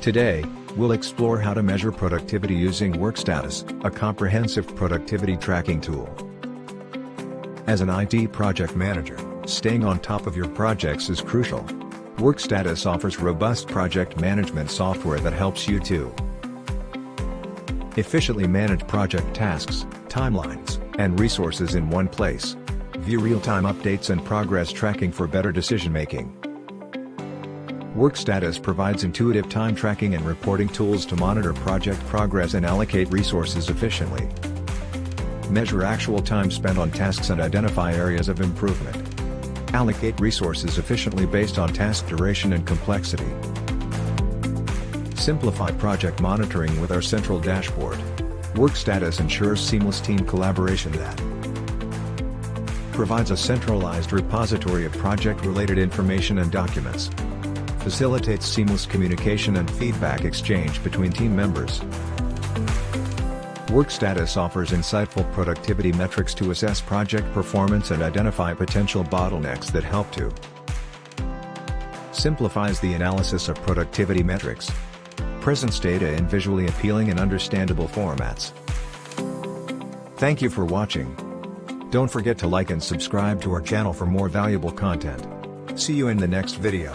Today, we'll explore how to measure productivity using Workstatus, a comprehensive productivity tracking tool. As an IT project manager, staying on top of your projects is crucial. Workstatus offers robust project management software that helps you to efficiently manage project tasks, timelines, and resources in one place. View real-time updates and progress tracking for better decision-making. Workstatus provides intuitive time tracking and reporting tools to monitor project progress and allocate resources efficiently. Measure actual time spent on tasks and identify areas of improvement. Allocate resources efficiently based on task duration and complexity. Simplify project monitoring with our central dashboard. Workstatus ensures seamless team collaboration that provides a centralized repository of project-related information and documents. Facilitates seamless communication and feedback exchange between team members. Workstatus offers insightful productivity metrics to assess project performance and identify potential bottlenecks that help to simplifies the analysis of productivity metrics. Presents data in visually appealing and understandable formats. Thank you for watching. Don't forget to like and subscribe to our channel for more valuable content. See you in the next video.